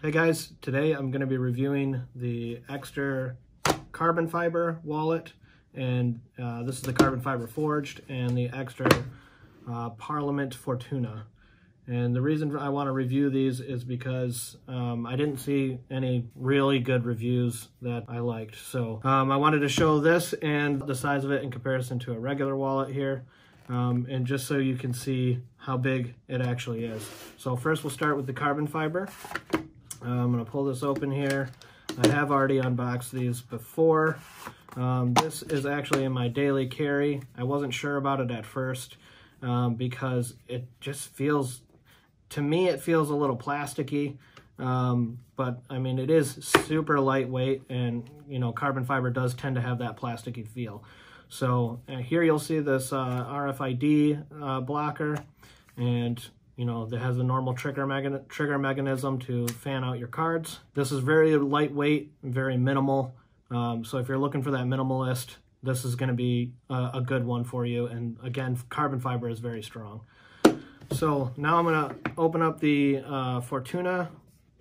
Hey guys, today I'm going to be reviewing the Ekster Carbon Fiber wallet, and this is the Carbon Fiber Forged and the Ekster Parliament Fortuna. And the reason I want to review these is because I didn't see any really good reviews that I liked. So I wanted to show this and the size of it in comparison to a regular wallet here. And just so you can see how big it actually is. So first we'll start with the carbon fiber. I'm going to pull this open here. I have already unboxed these before. This is actually in my daily carry. I wasn't sure about it at first because it just feels, to me it feels a little plasticky. But I mean, it is super lightweight, and you know, carbon fiber does tend to have that plasticky feel. So here you'll see this RFID blocker, and you know, that has a normal trigger mechanism to fan out your cards. This is very lightweight, very minimal. So if you're looking for that minimalist, this is going to be a good one for you. And again, carbon fiber is very strong. So now I'm going to open up the Fortuna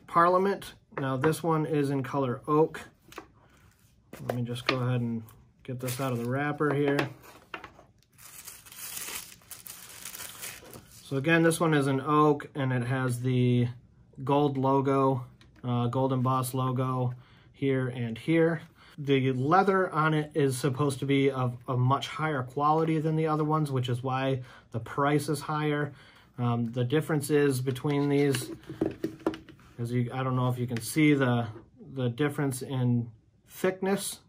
Parliament. Now this one is in color oak. Let me just go ahead and get this out of the wrapper here. So again, this one is an oak, and it has the gold logo, gold embossed logo here and here. The leather on it is supposed to be of a much higher quality than the other ones, which is why the price is higher. The difference is between these, I don't know if you can see the difference in thickness.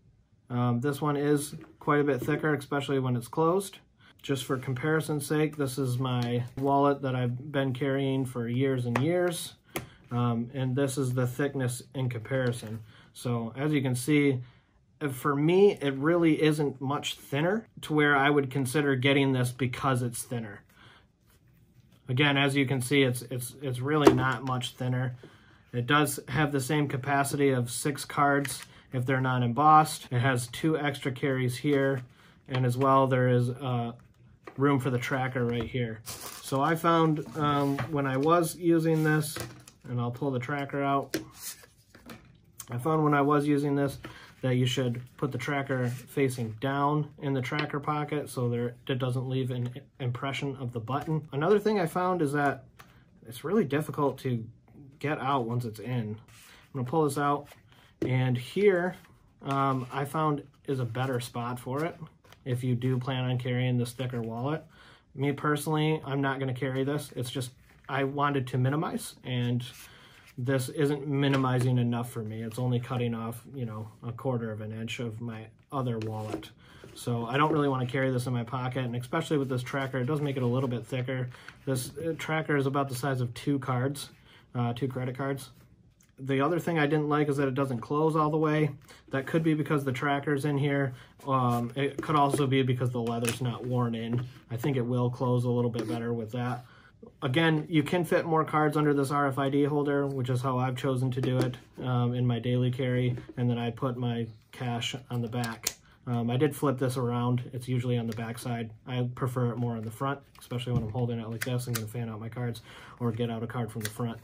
This one is quite a bit thicker, especially when it's closed. Just for comparison's sake, this is my wallet that I've been carrying for years and years. And this is the thickness in comparison. So as you can see, for me, it really isn't much thinner to where I would consider getting this because it's thinner. Again, as you can see, it's really not much thinner. It does have the same capacity of 6 cards if they're not embossed. It has 2 extra carries here, and as well there is room for the tracker right here. So I found when I was using this, and I'll pull the tracker out, I found when I was using this that you should put the tracker facing down in the tracker pocket so it doesn't leave an impression of the button. Another thing I found is that it's really difficult to get out once it's in. I'm gonna pull this out, and here I found is a better spot for it if you do plan on carrying this thicker wallet. Me personally, I'm not going to carry this. It's just I wanted to minimize, and this isn't minimizing enough for me. It's only cutting off, you know, 1/4 of an inch of my other wallet. So I don't really want to carry this in my pocket, and especially with this tracker, it does make it a little bit thicker. This tracker is about the size of 2 cards, 2 credit cards. The other thing I didn't like is that it doesn't close all the way. That could be because the tracker's in here. It could also be because the leather's not worn in. I think it will close a little bit better with that. Again, you can fit more cards under this RFID holder, which is how I've chosen to do it in my daily carry, and then I put my cash on the back. I did flip this around. It's usually on the back side. I prefer it more on the front, especially when I'm holding it like this. I'm going to fan out my cards or get out a card from the front.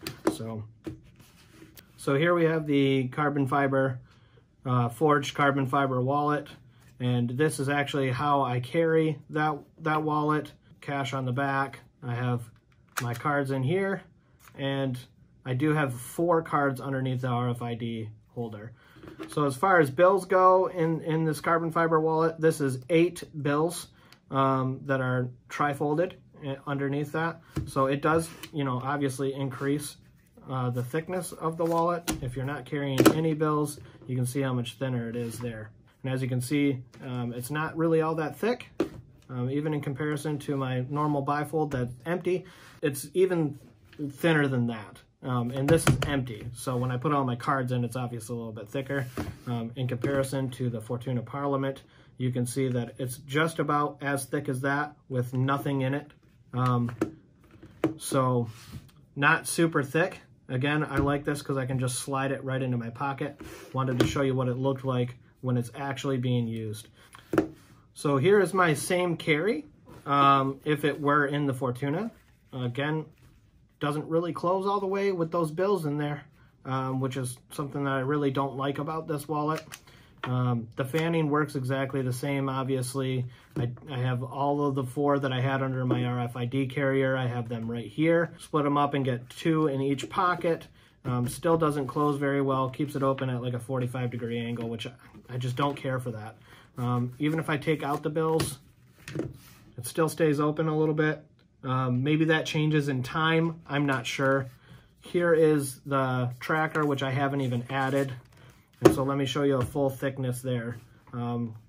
So here we have the carbon fiber, forged carbon fiber wallet, and this is actually how I carry that wallet. Cash on the back. I have my cards in here, and I do have 4 cards underneath the RFID holder. So as far as bills go in this carbon fiber wallet, this is 8 bills that are tri-folded underneath that. So it does, you know, obviously increase the thickness of the wallet. If you're not carrying any bills, you can see how much thinner it is there. And as you can see, it's not really all that thick. Even in comparison to my normal bifold that's empty, it's even thinner than that. And this is empty. So when I put all my cards in, it's obviously a little bit thicker. In comparison to the Fortuna Parliament, you can see that it's just about as thick as that with nothing in it. So not super thick. Again, I like this because I can just slide it right into my pocket. Wanted to show you what it looked like when it's actually being used. So here is my same carry if it were in the Fortuna. Again, doesn't really close all the way with those bills in there. which is something that I really don't like about this wallet. The fanning works exactly the same, obviously. I have all of the 4 that I had under my RFID carrier. I have them right here. Split them up and get 2 in each pocket. Still doesn't close very well. Keeps it open at like a 45-degree angle, which I just don't care for that. Even if I take out the bills, it still stays open a little bit. Maybe that changes in time. I'm not sure. Here is the tracker, which I haven't even added. And so let me show you a full thickness there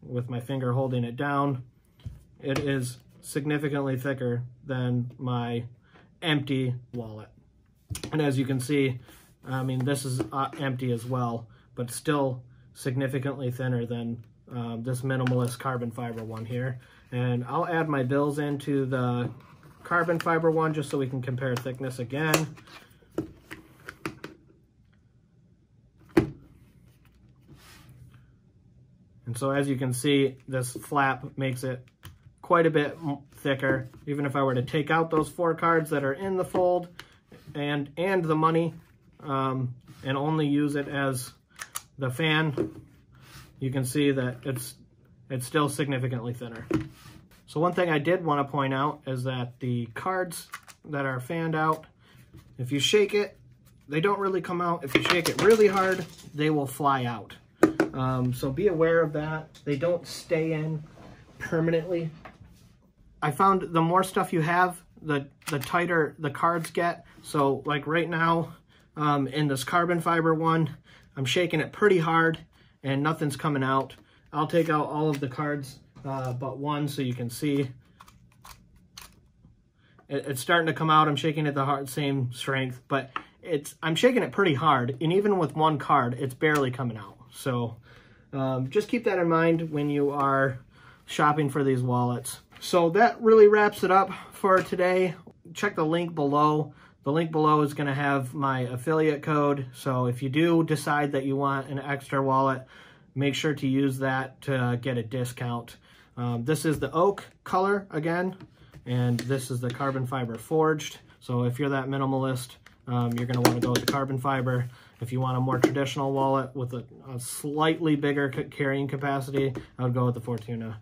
with my finger holding it down. It is significantly thicker than my empty wallet. And as you can see, I mean, this is empty as well, but still significantly thinner than this minimalist carbon fiber one here. And I'll add my bills into the carbon fiber one just so we can compare thickness again. And so as you can see, this flap makes it quite a bit thicker. Even if I were to take out those 4 cards that are in the fold and the money and only use it as the fan, you can see that it's still significantly thinner. So one thing I did want to point out is that the cards that are fanned out, if you shake it, they don't really come out. If you shake it really hard, they will fly out. So be aware of that. They don't stay in permanently. I found the more stuff you have, the tighter the cards get. So like right now, in this carbon fiber one, I'm shaking it pretty hard and nothing's coming out. I'll take out all of the cards but one so you can see. It's starting to come out. I'm shaking it the same strength, but I'm shaking it pretty hard, and even with one card, it's barely coming out. So just keep that in mind when you are shopping for these wallets. So that really wraps it up for today. Check the link below. The link below is going to have my affiliate code. So if you do decide that you want an Ekster wallet, make sure to use that to get a discount. This is the oak color again, and this is the carbon fiber forged. So if you're that minimalist, you're going to want to go with the carbon fiber. If you want a more traditional wallet with a slightly bigger carrying capacity, I would go with the Fortuna.